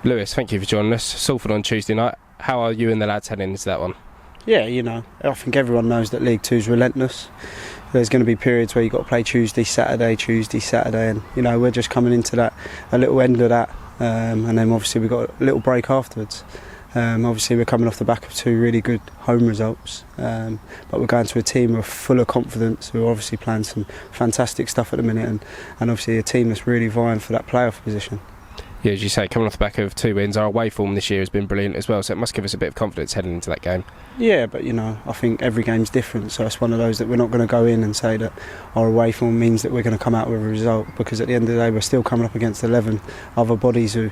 Lewis, thank you for joining us. Salford on Tuesday night. How are you and the lads heading into that one? Yeah, I think everyone knows that League Two is relentless. There's going to be periods where you've got to play Tuesday, Saturday, and we're just coming into that, a little end of that, and then obviously we've got a little break afterwards. Obviously we're coming off the back of two really good home results, but we're going to a team who are full of confidence, who are obviously playing some fantastic stuff at the minute, and obviously a team that's really vying for that playoff position. Yeah, as you say, coming off the back of 2 wins, our away form this year has been brilliant as well, so it must give us a bit of confidence heading into that game. Yeah, but I think every game's different, so it's one of those that we're not going to go in and say that our away form means that we're going to come out with a result, because at the end of the day we're still coming up against 11 other bodies who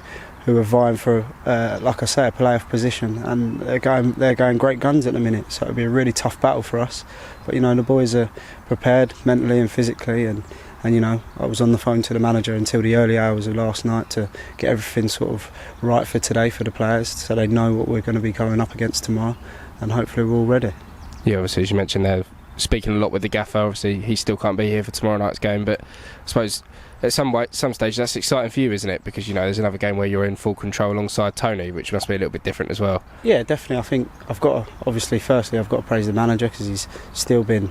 are vying for, like I say, a playoff position, and they're going great guns at the minute, so it'll be a really tough battle for us. But the boys are prepared mentally and physically, and I was on the phone to the manager until the early hours of last night to get everything sort of right for today for the players, so they know what we're going to be going up against tomorrow, and hopefully we're all ready. Yeah, obviously, as you mentioned there, speaking a lot with the gaffer, obviously he still can't be here for tomorrow night's game, but I suppose at some stage that's exciting for you, isn't it? Because there's another game where you're in full control alongside Tony, which must be a little bit different as well. Yeah, definitely. I think I've got to praise the manager, because he's still been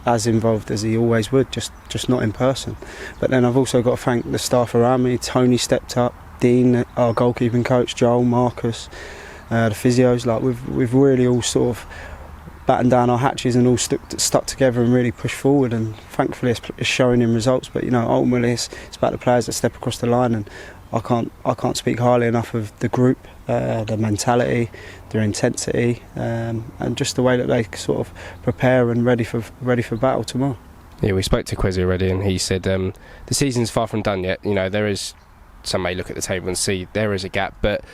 as involved as he always would, just not in person. But then I've also got to thank the staff around me. Tony stepped up, Dean, our goalkeeping coach, Joel, Marcus, the physios. We've really all sort of battened down our hatches and all stuck together and really pushed forward, and thankfully it's showing in results. But ultimately it's about the players that step across the line, and I can't speak highly enough of the group, the mentality, their intensity, and just the way that they sort of prepare and ready for battle tomorrow. Yeah, we spoke to Kwesi already, and he said the season's far from done yet. There is, some may look at the table and see there is a gap, but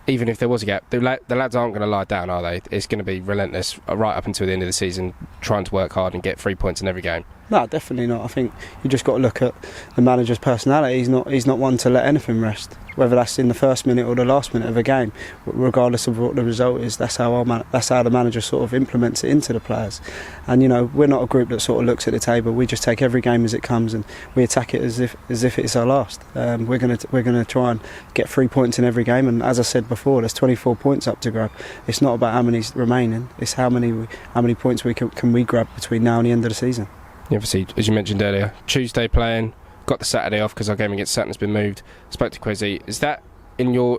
even if there was a gap, the lads aren't going to lie down, are they? It's going to be relentless right up until the end of the season, trying to work hard and get 3 points in every game. No, definitely not. I think you just got to look at the manager's personality. He's not one to let anything rest, whether that's in the first minute or the last minute of a game. Regardless of what the result is, that's how the manager sort of implements it into the players. And we're not a group that sort of looks at the table. We just take every game as it comes, and we attack it as if it's our last. We're going to try and get 3 points in every game. And as I said before, there's 24 points up to grab. It's not about how many's remaining. It's how many points we can grab between now and the end of the season. Obviously, as you mentioned earlier, Tuesday playing, got the Saturday off because our game against Sutton has been moved. Spoke to Kwesi. Is that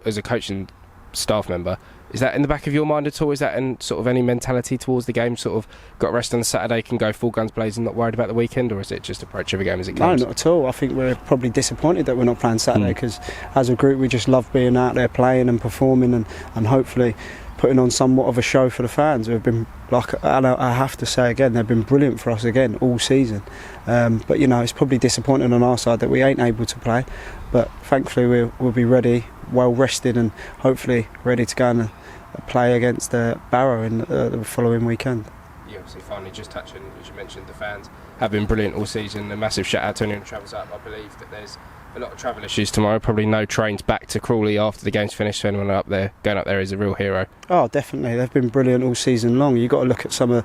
as a coaching staff member, is that in the back of your mind at all? Is that in sort of any mentality towards the game? Sort of got rest on the Saturday, can go full guns blazing, not worried about the weekend, or is it just approach every game as it comes? No, not at all. I think we're probably disappointed that we're not playing Saturday, because as a group we just love being out there playing and performing and hopefully putting on somewhat of a show for the fans, who have been, I have to say again, they've been brilliant for us again all season. But it's probably disappointing on our side that we ain't able to play. But thankfully we'll be ready, well rested, and hopefully ready to go and play against Barrow in the following weekend. Yeah, obviously finally just touching, as you mentioned, the fans have been brilliant all season. A massive shout out to anyone who travels up. I believe that there's a lot of travel issues tomorrow, probably no trains back to Crawley after the game's finished, so anyone going up there is a real hero. Oh, definitely. They've been brilliant all season long. You've got to look at some of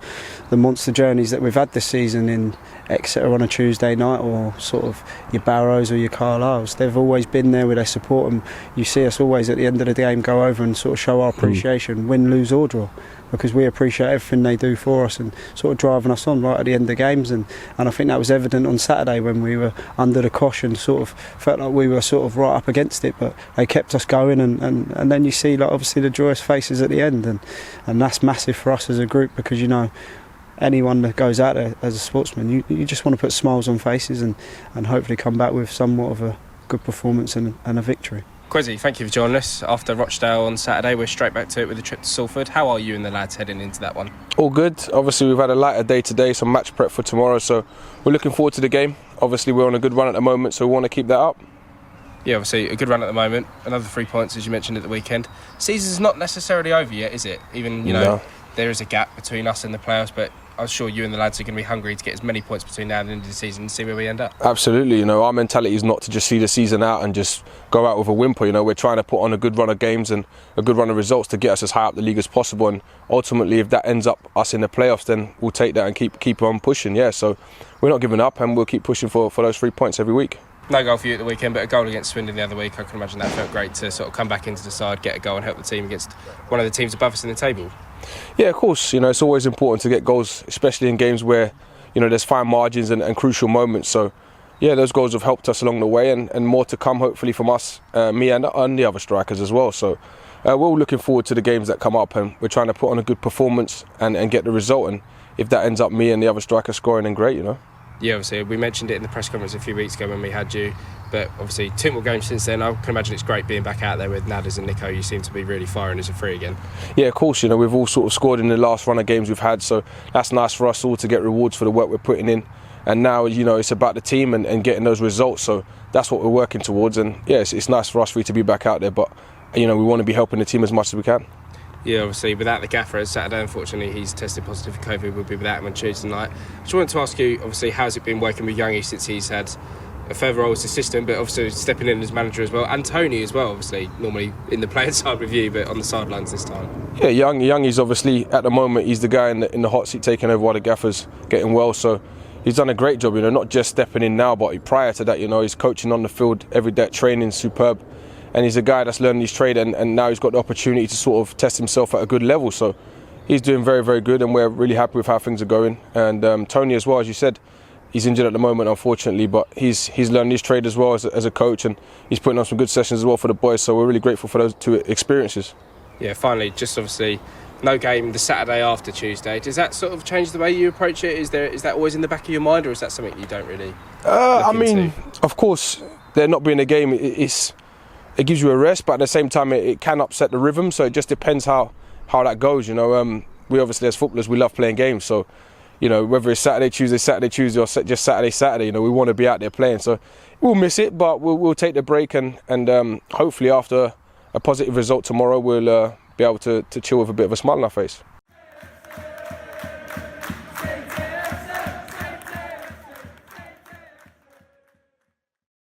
the monster journeys that we've had this season in Exeter on a Tuesday night, or sort of your Barrows or your Carlisles. They've always been there with their support, and you see us always at the end of the game go over and sort of show our appreciation, win, lose or draw, because we appreciate everything they do for us and sort of driving us on right at the end of games. And I think that was evident on Saturday when we were under the cosh and sort of felt like we were sort of right up against it, but they kept us going, and then you see obviously the joyous faces at the end, and that's massive for us as a group, because anyone that goes out there as a sportsman, you just want to put smiles on faces and hopefully come back with somewhat of a good performance and a victory. Kwesi, thank you for joining us. After Rochdale on Saturday, we're straight back to it with a trip to Salford. How are you and the lads heading into that one? All good. Obviously we've had a lighter day today, some match prep for tomorrow, so we're looking forward to the game. Obviously we're on a good run at the moment, so we want to keep that up. Yeah, obviously a good run at the moment. Another 3 points, as you mentioned, at the weekend. Season's not necessarily over yet, is it? Even, No. There is a gap between us and the playoffs, but I'm sure you and the lads are going to be hungry to get as many points between now and the end of the season and see where we end up. Absolutely. Our mentality is not to just see the season out and just go out with a whimper. We're trying to put on a good run of games and a good run of results to get us as high up the league as possible, and ultimately if that ends up us in the playoffs, then we'll take that and keep on pushing. Yeah, so we're not giving up, and we'll keep pushing for those 3 points every week. No goal for you at the weekend, but a goal against Swindon the other week. I can imagine that felt great to sort of come back into the side, get a goal and help the team against one of the teams above us in the table. Yeah, of course. It's always important to get goals, especially in games where there's fine margins and crucial moments. So yeah, those goals have helped us along the way, and more to come hopefully from us, me and the other strikers as well. So we're all looking forward to the games that come up, and we're trying to put on a good performance and get the result. And if that ends up me and the other striker scoring, then great, Yeah, obviously, we mentioned it in the press conference a few weeks ago when we had you, but obviously 2 more games since then. I can imagine it's great being back out there with Nadders and Nico. You seem to be really firing as a free again. Yeah, of course, we've all sort of scored in the last run of games we've had, so that's nice for us all to get rewards for the work we're putting in. And now, it's about the team and getting those results, so that's what we're working towards. And yeah, it's nice for us to be back out there, but we want to be helping the team as much as we can. Yeah, obviously, without the gaffer, Saturday, unfortunately, he's tested positive for COVID. We'll be without him on Tuesday night. Just wanted to ask you, obviously, how's it been working with Youngie since he's had a further role as assistant, but obviously stepping in as manager as well, and Tony as well, obviously, normally in the playing side with you, but on the sidelines this time. Yeah, Youngie's obviously, at the moment, he's the guy in the hot seat taking over while the gaffer's getting well, so he's done a great job, not just stepping in now, but prior to that, he's coaching on the field every day, training superb. And he's a guy that's learned his trade, and now he's got the opportunity to sort of test himself at a good level. So he's doing very, very good, and we're really happy with how things are going. And Tony as well, as you said, he's injured at the moment, unfortunately, but he's learned his trade as well as a coach, and he's putting on some good sessions as well for the boys. So we're really grateful for those 2 experiences. Yeah, finally, just obviously no game the Saturday after Tuesday. Does that sort of change the way you approach it? Is that always in the back of your mind, or is that something you don't really I mean, of course, there not being a game, it gives you a rest, but at the same time it can upset the rhythm, so it just depends how that goes. We obviously, as footballers, we love playing games, so whether it's Saturday, Tuesday, or just Saturday, we want to be out there playing. So we'll miss it, but we'll take the break, and hopefully after a positive result tomorrow, we'll be able to chill with a bit of a smile on our face.